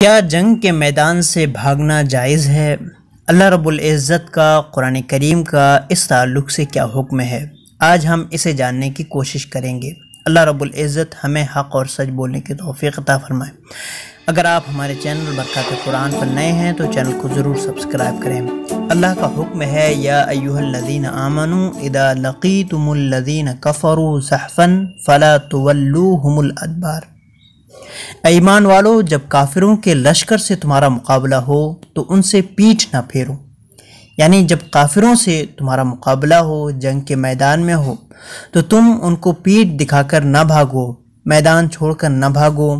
کیا جنگ کے میدان سے بھاگنا جائز ہے؟ اللہ رب العزت کا قرآن کریم کا اس تعلق سے کیا حکم ہے؟ آج ہم اسے جاننے کی کوشش کریں گے۔ اللہ رب العزت ہمیں حق اور سچ بولنے کی توفیق عطا فرمائے۔ اگر آپ ہمارے چینل برکات قرآن پر نئے ہیں تو چینل کو ضرور سبسکرائب کریں۔ اللہ کا حکم ہے یا ایھا الذین آمنوا اذا لقیتم الذین کفروا زحفا فلا تولوہم الادبار۔ اے ایمان والو، جب کافروں کے لشکر سے تمہارا مقابلہ ہو تو ان سے پیٹھ نہ پھیرو، یعنی جب کافروں سے تمہارا مقابلہ ہو، جنگ کے میدان میں ہو، تو تم ان کو پیٹھ دکھا کر نہ بھاگو، میدان چھوڑ کر نہ بھاگو،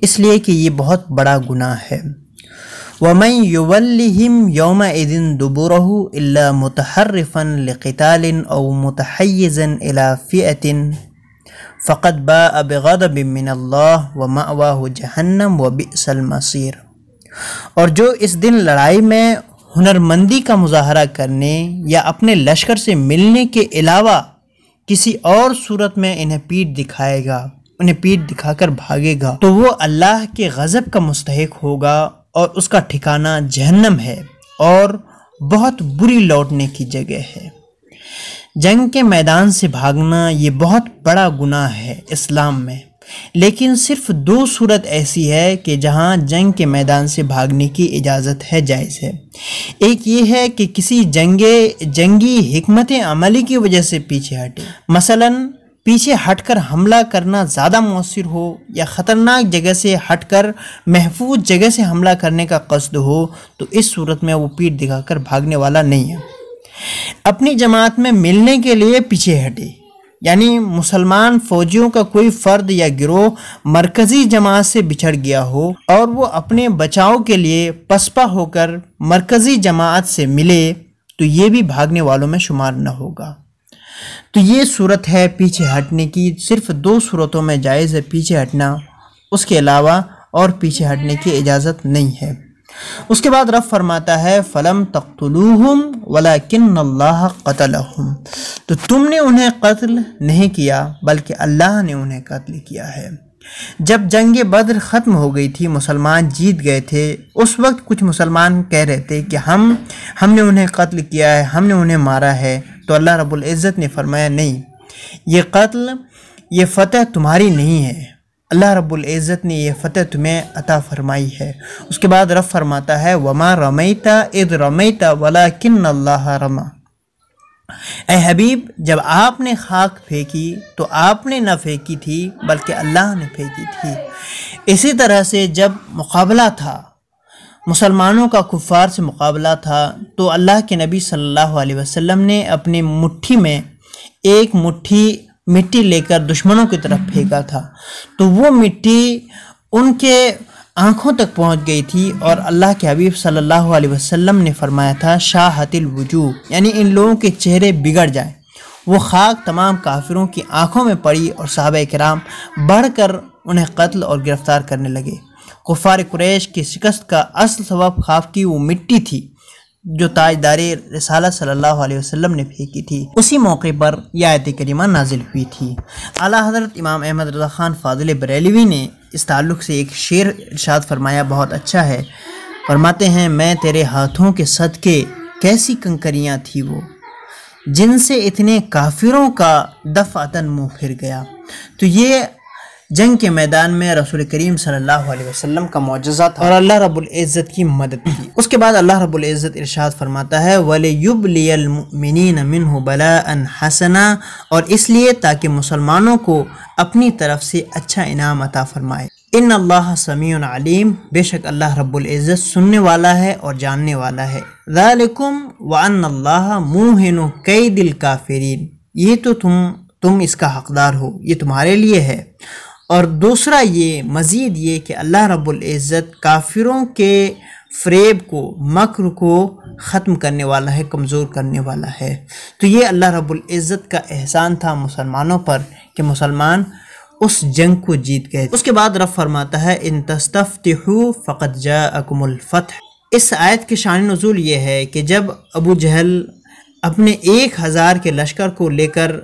اس لیے کہ یہ بہت بڑا گناہ ہے۔ وَمَن يُوَلِّهِمْ يَوْمَئِذٍ دُبُرَهُ إِلَّا مُتَحَرِّفًا لِقِتَالٍ أَوْ مُتَحَيِّزًا إِلَى فِئَةٍ فقد باء بغضب من اللہ ومأواہ جہنم وبئس المصیر۔ اور جو اس دن لڑائی میں ہنرمندی کا مظاہرہ کرنے یا اپنے لشکر سے ملنے کے علاوہ کسی اور صورت میں انہیں پیٹھ دکھائے گا، انہیں پیٹھ دکھا کر بھاگے گا، تو وہ اللہ کے غضب کا مستحق ہوگا اور اس کا ٹھکانہ جہنم ہے اور بہت بری لوٹنے کی جگہ ہے۔ جنگ کے میدان سے بھاگنا یہ بہت بڑا گناہ ہے اسلام میں، لیکن صرف دو صورت ایسی ہے کہ جہاں جنگ کے میدان سے بھاگنے کی اجازت ہے، جائز ہے۔ ایک یہ ہے کہ کسی جنگی حکمت عملی کی وجہ سے پیچھے ہٹے، مثلا پیچھے ہٹ کر حملہ کرنا زیادہ مؤثر ہو، یا خطرناک جگہ سے ہٹ کر محفوظ جگہ سے حملہ کرنے کا قصد ہو، تو اس صورت میں وہ پیٹھ دکھا کر بھاگنے والا نہیں ہے۔ اپنی جماعت میں ملنے کے لیے پیچھے ہٹے، یعنی مسلمان فوجیوں کا کوئی فرد یا گروہ مرکزی جماعت سے بچھڑ گیا ہو اور وہ اپنے بچاؤ کے لیے پسپا ہو کر مرکزی جماعت سے ملے، تو یہ بھی بھاگنے والوں میں شمار نہ ہوگا۔ تو یہ صورت ہے پیچھے ہٹنے کی، صرف دو صورتوں میں جائز ہے پیچھے ہٹنا، اس کے علاوہ اور پیچھے ہٹنے کی اجازت نہیں ہے۔ اس کے بعد رب فرماتا ہے فَلَمْ تَقْتُلُوهُمْ وَلَكِنَّ اللَّهَ قَتَلَهُمْ، تو تم نے انہیں قتل نہیں کیا بلکہ اللہ نے انہیں قتل کیا ہے۔ جب جنگ بدر ختم ہو گئی تھی، مسلمان جیت گئے تھے، اس وقت کچھ مسلمان کہہ رہے تھے کہ ہم نے انہیں قتل کیا ہے، ہم نے انہیں مارا ہے، تو اللہ رب العزت نے فرمایا نہیں، یہ قتل، یہ فتح تمہاری نہیں ہے، اللہ رب العزت نے یہ فتح تمہیں عطا فرمائی ہے۔ اس کے بعد رب فرماتا ہے وَمَا رَمَيْتَ إِذْ رَمَيْتَ وَلَكِنَّ اللَّهَ رَمَى۔ اے حبیب، جب آپ نے خاک پھینکی تو آپ نے نہ پھینکی تھی بلکہ اللہ نے پھینکی تھی۔ اسی طرح سے جب مقابلہ تھا، مسلمانوں کا کفار سے مقابلہ تھا، تو اللہ کے نبی صلی اللہ علیہ وسلم نے اپنی مٹھی میں ایک مٹھی مٹی لے کر دشمنوں کی طرف پھینکا تھا، تو وہ مٹی ان کے آنکھوں تک پہنچ گئی تھی، اور اللہ کے حبیب صلی اللہ علیہ وسلم نے فرمایا تھا شاہت الوجوہ، یعنی ان لوگوں کے چہرے بگڑ جائیں۔ وہ خاک تمام کافروں کی آنکھوں میں پڑی اور صحابہ کرام بڑھ کر انہیں قتل اور گرفتار کرنے لگے۔ کفار قریش کی شکست کا اصل سبب خاک کی وہ مٹی تھی جو تاجدار رسالت صلی اللہ علیہ وسلم نے پھینکی تھی۔ اسی موقع پر یہ آیت کریمہ نازل ہوئی تھی۔ اعلیٰ حضرت امام احمد رضا خان فاضل بریلوی نے اس تعلق سے ایک شعر ارشاد فرمایا، بہت اچھا ہے۔ فرماتے ہیں میں تیرے ہاتھوں کے صدقے کیسی کنکریاں تھی وہ، جن سے اتنے کافروں کا دفعتاً منہ پھر گیا۔ تو یہ جنگ کے میدان میں رسول کریم صلی اللہ علیہ وسلم کا معجزہ تھا اور اللہ رب العزت کی مدد تھی۔ اس کے بعد اللہ رب العزت ارشاد فرماتا ہے وَلِيُبْلِيَ الْمُؤْمِنِينَ مِنْهُ بَلَاءً حَسَنًا، اور اس لیے تاکہ مسلمانوں کو اپنی طرف سے اچھا انعام عطا فرمائے۔ ان اللہ سمیع علیم، بے شک اللہ رب العزت سننے والا ہے اور جاننے والا ہے۔ ذالکم وَأَنَّ اللَّهَ مُوهِنُ كَيْدِ الْكَافِرِينَ، یہ تو تم اس کا حقدار ہو، یہ تمہارے لیے ہے۔ اور دوسرا یہ مزید یہ کہ اللہ رب العزت کافروں کے فریب کو، مکر کو ختم کرنے والا ہے، کمزور کرنے والا ہے۔ تو یہ اللہ رب العزت کا احسان تھا مسلمانوں پر کہ مسلمان اس جنگ کو جیت گئے۔ اس کے بعد رب فرماتا ہے ان تستفتحوا فقد جاءکم الفتح۔ اس آیت کی شان نزول یہ ہے کہ جب ابو جہل اپنے 1000 کے لشکر کو لے کر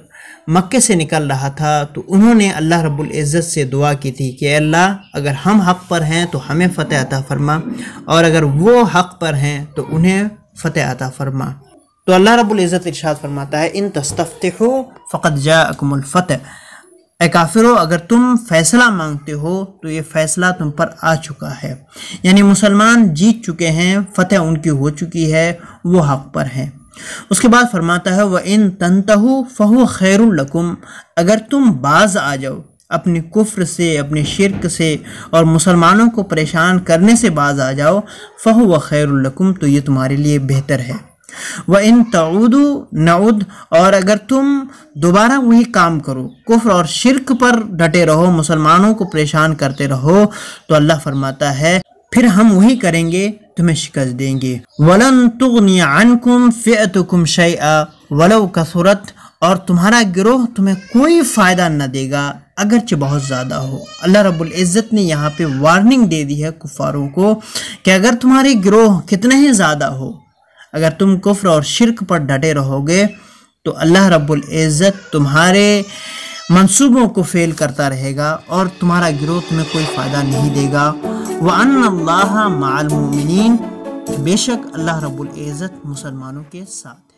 مکے سے نکل رہا تھا تو انہوں نے اللہ رب العزت سے دعا کی تھی کہ اے اللہ اگر ہم حق پر ہیں تو ہمیں فتح عطا فرما، اور اگر وہ حق پر ہیں تو انہیں فتح عطا فرما۔ تو اللہ رب العزت ارشاد فرماتا ہے ان تستفتحوا فقد جاءکم الفتح، اے کافرو اگر تم فیصلہ مانگتے ہو تو یہ فیصلہ تم پر آ چکا ہے، یعنی مسلمان جیت چکے ہیں، فتح ان کی ہو چکی ہے، وہ حق پر ہیں۔ اس کے بعد فرماتا ہے وَإِن تَنْتَهُوا فَهُوَ خَيْرٌ لَكُمْ، اگر تم باز آ جاؤ اپنے کفر سے، اپنے شرک سے، اور مسلمانوں کو پریشان کرنے سے باز آ جاؤ، فَهُوَ خَيْرٌ لَكُمْ، تو یہ تمہارے لیے بہتر ہے۔ وَإِن تَعُودُوا نَعُودْ، اور اگر تم دوبارہ وہی کام کرو، کفر اور شرک پر ڈٹے رہو، مسلمانوں کو پریشان کرتے رہو، تو اللہ فرماتا ہے پھر ہم وہی کریں گے، تمہیں شکست دیں گے۔ وَلَن تُغْنِيَ عَنْكُمْ فِئَتُكُمْ شَيْئًا وَلَوْ كَثُرَتْ، اور تمہارا گروہ تمہیں کوئی فائدہ نہ دے گا اگرچہ بہت زیادہ ہو۔ اللہ رب العزت نے یہاں پہ وارننگ دے دی ہے کفاروں کو کہ اگر تمہارے گروہ کتنے ہی زیادہ ہو، اگر تم کفر اور شرک پر ڈٹے رہو گے تو اللہ رب العزت تمہارے منصوبوں کو فیل کرتا رہے گا اور تمہارا گروہ تمہیں کوئی فائدہ نہیں دے گا۔ وَأَنَّ اللَّهَ مَعَ الْمُؤْمِنِينَ، بے شک اللہ رب العزت مسلمانوں کے ساتھ۔